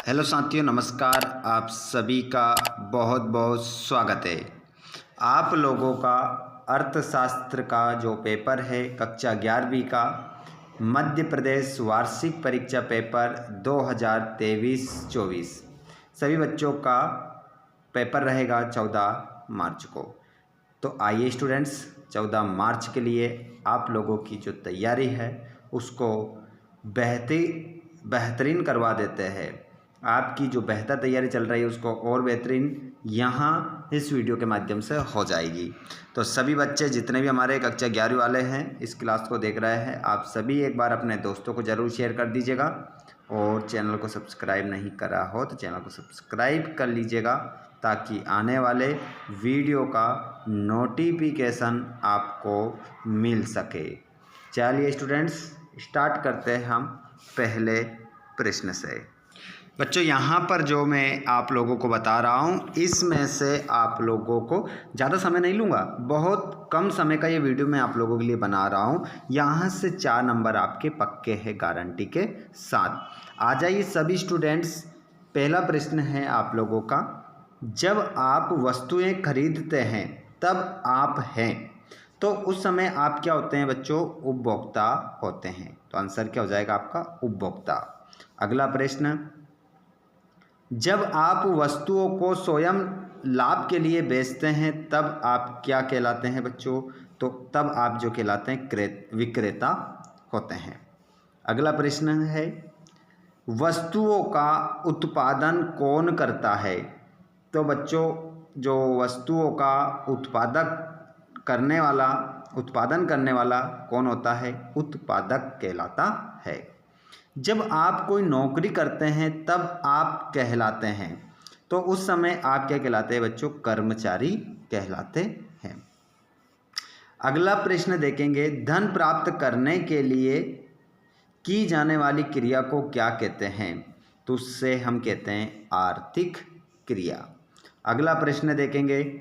Hello साथियों, नमस्कार। आप सभी का बहुत बहुत स्वागत है। आप लोगों का अर्थशास्त्र का जो पेपर है कक्षा 11वीं का मध्य प्रदेश वार्षिक परीक्षा पेपर 2023-24 सभी बच्चों का पेपर रहेगा 14 मार्च को। तो आइए स्टूडेंट्स, 14 मार्च के लिए आप लोगों की जो तैयारी है उसको बेहतरीन करवा देते हैं। आपकी जो बेहतर तैयारी चल रही है उसको और बेहतरीन यहाँ इस वीडियो के माध्यम से हो जाएगी। तो सभी बच्चे जितने भी हमारे कक्षा 11वीं वाले हैं इस क्लास को देख रहे हैं, आप सभी एक बार अपने दोस्तों को ज़रूर शेयर कर दीजिएगा और चैनल को सब्सक्राइब नहीं करा हो तो चैनल को सब्सक्राइब कर लीजिएगा ताकि आने वाले वीडियो का नोटिफिकेशन आपको मिल सके। चलिए स्टूडेंट्स, स्टार्ट करते हैं हम पहले प्रश्न से। बच्चों, यहाँ पर जो मैं आप लोगों को बता रहा हूँ इसमें से आप लोगों को ज़्यादा समय नहीं लूँगा, बहुत कम समय का ये वीडियो मैं आप लोगों के लिए बना रहा हूँ। यहाँ से 4 नंबर आपके पक्के हैं गारंटी के साथ। आ जाइए सभी स्टूडेंट्स, पहला प्रश्न है आप लोगों का, जब आप वस्तुएं खरीदते हैं तब आप हैं तो उस समय आप क्या होते हैं बच्चों? उपभोक्ता होते हैं। तो आंसर क्या हो जाएगा आपका? उपभोक्ता। अगला प्रश्न, जब आप वस्तुओं को स्वयं लाभ के लिए बेचते हैं तब आप क्या कहलाते हैं बच्चों? तो तब आप जो कहलाते हैं विक्रेता होते हैं। अगला प्रश्न है, वस्तुओं का उत्पादन कौन करता है? तो बच्चों, जो वस्तुओं का उत्पादन करने वाला कौन होता है? उत्पादक कहलाता है। जब आप कोई नौकरी करते हैं तब आप कहलाते हैं तो उस समय आप क्या कहलाते हैं बच्चों? कर्मचारी कहलाते हैं। अगला प्रश्न देखेंगे, धन प्राप्त करने के लिए की जाने वाली क्रिया को क्या कहते हैं? तो उससे हम कहते हैं आर्थिक क्रिया। अगला प्रश्न देखेंगे,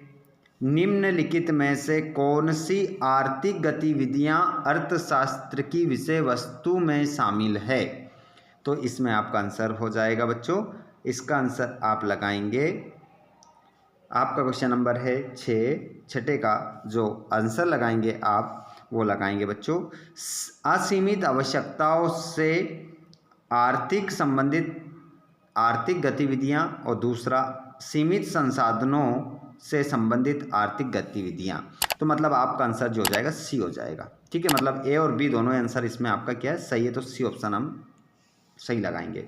निम्नलिखित में से कौन सी आर्थिक गतिविधियां अर्थशास्त्र की विषय वस्तु में शामिल है? तो इसमें आपका आंसर हो जाएगा बच्चों, इसका आंसर आप लगाएंगे, आपका क्वेश्चन नंबर है 6, छठे का जो आंसर लगाएंगे आप वो लगाएंगे बच्चों, असीमित आवश्यकताओं से आर्थिक संबंधित आर्थिक गतिविधियां और दूसरा सीमित संसाधनों से संबंधित आर्थिक गतिविधियां। तो मतलब आपका आंसर जो हो जाएगा सी हो जाएगा। ठीक है, मतलब ए और बी दोनों आंसर इसमें आपका क्या है? सही है। तो सी ऑप्शन हम सही लगाएंगे।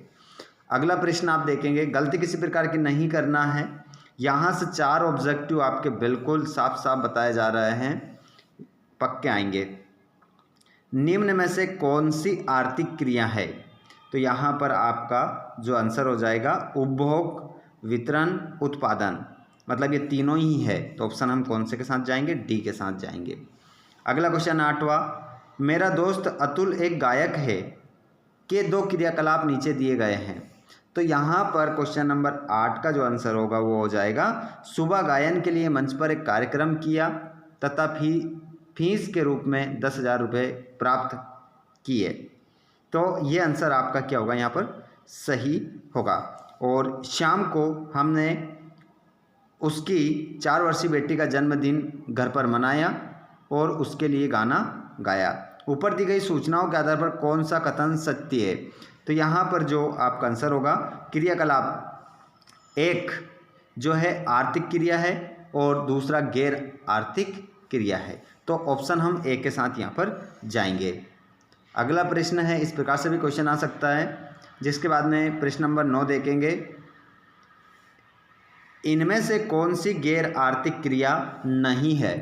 अगला प्रश्न आप देखेंगे, गलती किसी प्रकार की नहीं करना है। यहाँ से 4 ऑब्जेक्टिव आपके बिल्कुल साफ साफ बताए जा रहे हैं, पक्के आएंगे। निम्न में से कौन सी आर्थिक क्रिया है? तो यहाँ पर आपका जो आंसर हो जाएगा उपभोग, वितरण, उत्पादन, मतलब ये तीनों ही है। तो ऑप्शन हम कौन से के साथ जाएंगे? डी के साथ जाएंगे। अगला क्वेश्चन 8वां, मेरा दोस्त अतुल एक गायक है के 2 क्रियाकलाप नीचे दिए गए हैं। तो यहाँ पर क्वेश्चन नंबर 8 का जो आंसर होगा वो हो जाएगा, सुबह गायन के लिए मंच पर एक कार्यक्रम किया तथा फीस के रूप में 10,000 रुपये प्राप्त किए। तो ये आंसर आपका क्या होगा? यहाँ पर सही होगा। और शाम को हमने उसकी 4 वर्षीय बेटी का जन्मदिन घर पर मनाया और उसके लिए गाना गाया। ऊपर दी गई सूचनाओं के आधार पर कौन सा कथन सत्य है? तो यहाँ पर जो आपका आंसर होगा, क्रियाकलाप एक जो है आर्थिक क्रिया है और दूसरा गैर आर्थिक क्रिया है। तो ऑप्शन हम ए के साथ यहाँ पर जाएंगे। अगला प्रश्न है, इस प्रकार से भी क्वेश्चन आ सकता है, जिसके बाद में प्रश्न नंबर 9 देखेंगे, इनमें से कौन सी गैर आर्थिक क्रिया नहीं है?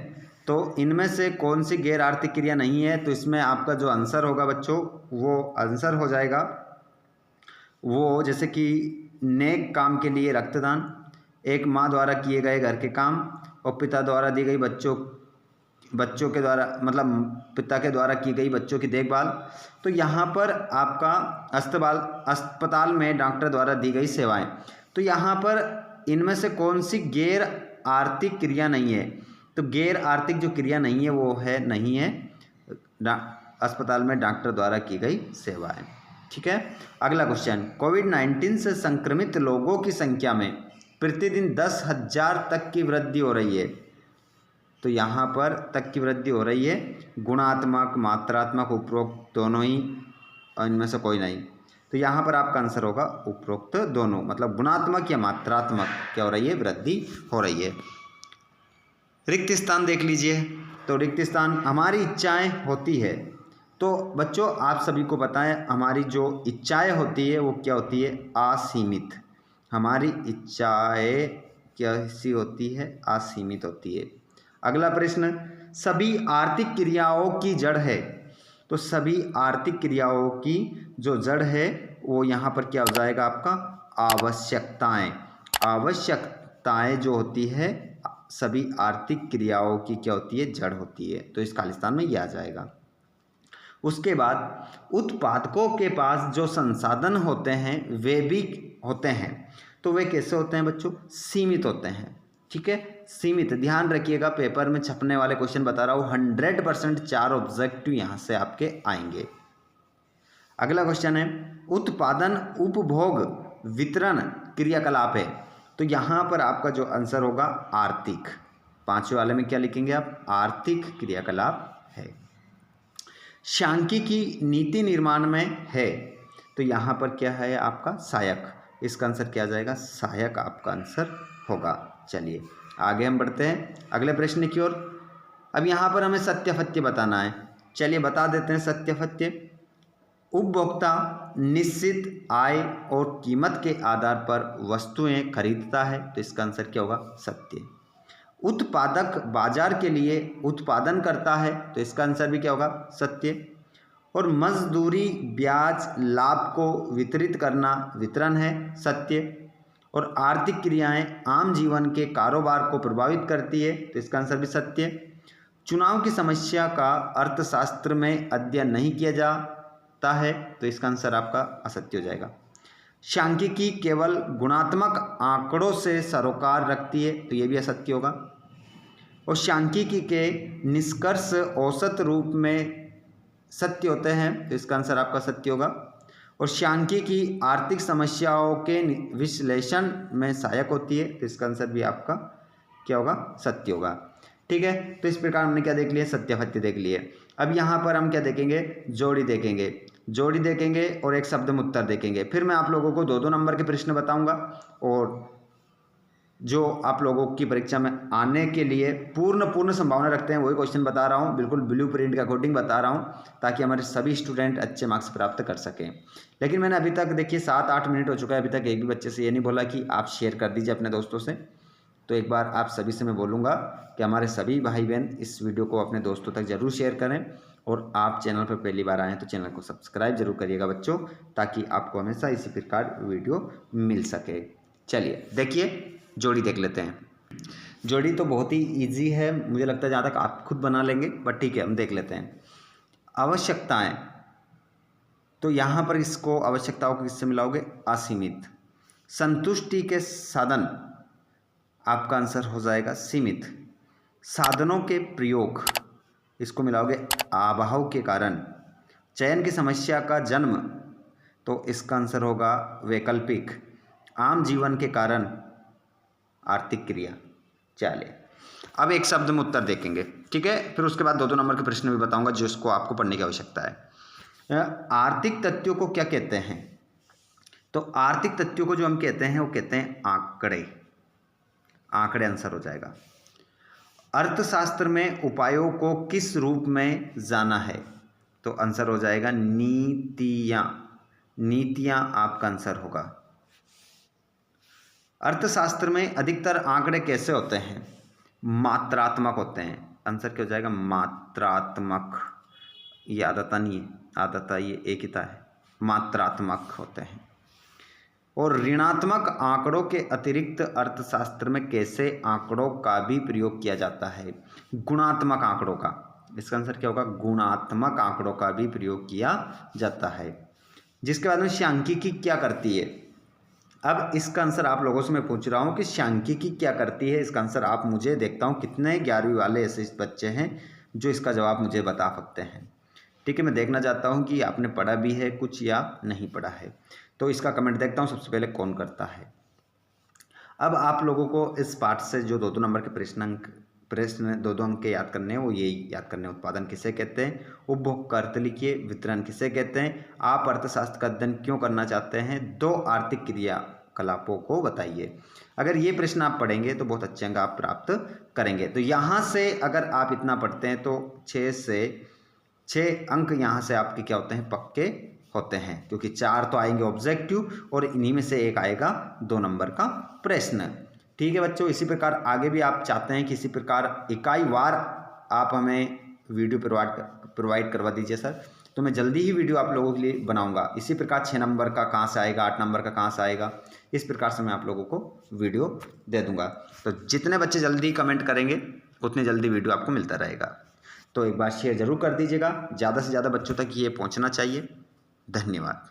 तो इनमें से कौन सी गैर आर्थिक क्रिया नहीं है? तो इसमें आपका जो आंसर होगा बच्चों वो आंसर हो जाएगा वो, जैसे कि नेक काम के लिए रक्तदान, एक माँ द्वारा किए गए घर के काम और पिता द्वारा दी गई बच्चों के द्वारा मतलब पिता के द्वारा की गई बच्चों की देखभाल। तो यहाँ पर आपका अस्पताल में डॉक्टर द्वारा दी गई सेवाएं। तो यहाँ पर इनमें से कौन सी गैर आर्थिक क्रिया नहीं है? तो गैर आर्थिक जो क्रिया नहीं है वो है नहीं है अस्पताल में डॉक्टर द्वारा की गई सेवाएं। ठीक है। अगला क्वेश्चन, कोविड-19 से संक्रमित लोगों की संख्या में प्रतिदिन 10,000 तक की वृद्धि हो रही है। तो यहाँ पर तक की वृद्धि हो रही है, गुणात्मक मात्रात्मक उपरोक्त दोनों ही, इनमें से कोई नहीं। तो यहाँ पर आपका आंसर होगा उपरोक्त दोनों, मतलब गुणात्मक या मात्रात्मक क्या हो रही है, वृद्धि हो रही है। रिक्त स्थान देख लीजिए। तो रिक्त स्थान हमारी इच्छाएं होती है। तो बच्चों आप सभी को बताएं, हमारी जो इच्छाएं होती है वो क्या होती है, असीमित। हमारी इच्छाएं कैसी होती है, असीमित होती है। अगला प्रश्न, सभी आर्थिक क्रियाओं की जड़ है। तो सभी आर्थिक क्रियाओं की जो जड़ है वो यहाँ पर क्या हो जाएगा आपका, आवश्यकताएं। आवश्यकताएं जो होती है सभी आर्थिक क्रियाओं की क्या होती है, जड़ होती है। तो इस खालिस्तान में ये आ जाएगा। उसके बाद उत्पादकों के पास जो संसाधन होते हैं वे भी होते हैं। तो वे कैसे होते हैं बच्चों, सीमित होते हैं। ठीक है, सीमित। ध्यान रखिएगा, पेपर में छपने वाले क्वेश्चन बता रहा हूँ, 100% 4 ऑब्जेक्टिव यहाँ से आपके आएंगे। अगला क्वेश्चन है, उत्पादन उपभोग वितरण क्रियाकलाप है। तो यहाँ पर आपका जो आंसर होगा आर्थिक। 5वें वाले में क्या लिखेंगे आप, आर्थिक क्रियाकलाप है। सांख्यिकी नीति निर्माण में है। तो यहाँ पर क्या है आपका, सहायक। इसका आंसर क्या आ जाएगा, सहायक आपका आंसर होगा। चलिए आगे हम बढ़ते हैं अगले प्रश्न की ओर। अब यहाँ पर हमें सत्यापत्य बताना है। चलिए बता देते हैं सत्यापत्य। उपभोक्ता निश्चित आय और कीमत के आधार पर वस्तुएं खरीदता है। तो इसका आंसर क्या होगा, सत्य। उत्पादक बाजार के लिए उत्पादन करता है। तो इसका आंसर भी क्या होगा, सत्य। और मजदूरी ब्याज लाभ को वितरित करना वितरण है, सत्य। और आर्थिक क्रियाएं आम जीवन के कारोबार को प्रभावित करती है। तो इसका आंसर भी सत्य। चुनाव की समस्या का अर्थशास्त्र में अध्ययन नहीं किया जाता है। तो इसका आंसर आपका असत्य हो जाएगा। सांख्यिकी केवल गुणात्मक आंकड़ों से सरोकार रखती है। तो ये भी असत्य होगा। और सांख्यिकी के निष्कर्ष औसत रूप में सत्य होते हैं। तो इसका आंसर आपका सत्य होगा। और सांख्यिकी आर्थिक समस्याओं के विश्लेषण में सहायक होती है। तो इसका आंसर भी आपका क्या होगा, सत्य होगा। ठीक है, तो इस प्रकार हमने क्या देख लिया, सत्यापत्य देख लिए। अब यहाँ पर हम क्या देखेंगे, जोड़ी देखेंगे। जोड़ी देखेंगे और एक शब्द में उत्तर देखेंगे। फिर मैं आप लोगों को 2-2 नंबर के प्रश्न बताऊंगा और जो आप लोगों की परीक्षा में आने के लिए पूर्ण संभावना रखते हैं वही क्वेश्चन बता रहा हूँ, बिल्कुल ब्लूप्रिंट के अकॉर्डिंग बता रहा हूँ, ताकि हमारे सभी स्टूडेंट अच्छे मार्क्स प्राप्त कर सकें। लेकिन मैंने अभी तक देखिए 7-8 मिनट हो चुका है, अभी तक एक भी बच्चे से ये नहीं बोला कि आप शेयर कर दीजिए अपने दोस्तों से। तो एक बार आप सभी से मैं बोलूँगा कि हमारे सभी भाई बहन इस वीडियो को अपने दोस्तों तक ज़रूर शेयर करें। और आप चैनल पर पहली बार आए हैं तो चैनल को सब्सक्राइब जरूर करिएगा बच्चों, ताकि आपको हमेशा इसी प्रकार वीडियो मिल सके। चलिए देखिए, जोड़ी देख लेते हैं। जोड़ी तो बहुत ही इजी है, मुझे लगता है जहाँ तक आप खुद बना लेंगे, बट ठीक है हम देख लेते हैं। आवश्यकताएं, तो यहाँ पर इसको आवश्यकताओं को किससे मिलाओगे, असीमित। संतुष्टि के साधन, आपका आंसर हो जाएगा सीमित। साधनों के प्रयोग, इसको मिलाओगे अभाव के कारण। चयन की समस्या का जन्म, तो इसका आंसर होगा वैकल्पिक। आम जीवन के कारण, आर्थिक क्रिया। चलिए अब एक शब्द में उत्तर देखेंगे, ठीक है। फिर उसके बाद 2-2 नंबर के प्रश्न भी बताऊंगा जिसको आपको पढ़ने की आवश्यकता है। आर्थिक तथ्यों को क्या कहते हैं, तो आर्थिक तथ्यों को जो हम कहते हैं वो कहते हैं आंकड़े। आंकड़े आंसर हो जाएगा। अर्थशास्त्र में उपायों को किस रूप में जाना है, तो आंसर हो जाएगा नीतियां। नीतियां आपका आंसर होगा। अर्थशास्त्र में अधिकतर आंकड़े कैसे होते हैं, मात्रात्मक होते हैं। आंसर क्या हो जाएगा, मात्रात्मक। ये आदता नहीं है, आदता ये एक ही है, मात्रात्मक होते हैं। और ऋणात्मक आंकड़ों के अतिरिक्त अर्थशास्त्र में कैसे आंकड़ों का भी प्रयोग किया जाता है, गुणात्मक आंकड़ों का। इसका आंसर क्या होगा, गुणात्मक आंकड़ों का भी प्रयोग किया जाता है। जिसके बाद में सांख्यिकी क्या करती है। अब इसका आंसर आप लोगों से मैं पूछ रहा हूँ कि सांख्यिकी क्या करती है। इसका आंसर आप मुझे देखता हूँ कितने 11वीं वाले ऐसे बच्चे हैं जो इसका जवाब मुझे बता सकते हैं। ठीक है, मैं देखना चाहता हूँ कि आपने पढ़ा भी है कुछ या नहीं पढ़ा है। तो इसका कमेंट देखता हूँ सबसे पहले कौन करता है। अब आप लोगों को इस पार्ट से जो 2-2 नंबर के प्रश्न 2-2 अंक के याद करने हैं वो यही याद करने हैं। उत्पादन किसे कहते हैं, उपभोग का अर्थ लिखिए, वितरण किसे कहते हैं, आप अर्थशास्त्र का अध्ययन क्यों करना चाहते हैं, 2 आर्थिक क्रियाकलापों को बताइए। अगर ये प्रश्न आप पढ़ेंगे तो बहुत अच्छे अंक आप प्राप्त करेंगे। तो यहाँ से अगर आप इतना पढ़ते हैं तो 6 अंक यहाँ से आपके क्या होते हैं, पक्के होते हैं, क्योंकि 4 तो आएंगे ऑब्जेक्टिव और इन्हीं में से एक आएगा 2 नंबर का प्रश्न। ठीक है बच्चों, इसी प्रकार आगे भी आप चाहते हैं कि इसी प्रकार इकाई वार आप हमें वीडियो प्रोवाइड करवा दीजिए सर, तो मैं जल्दी ही वीडियो आप लोगों के लिए बनाऊंगा। इसी प्रकार 6 नंबर का कहाँ से आएगा, 8 नंबर का कहाँ से आएगा, इस प्रकार से मैं आप लोगों को वीडियो दे दूंगा। तो जितने बच्चे जल्दी कमेंट करेंगे उतनी जल्दी वीडियो आपको मिलता रहेगा। तो एक बार शेयर ज़रूर कर दीजिएगा, ज़्यादा से ज़्यादा बच्चों तक ये पहुँचना चाहिए। धन्यवाद।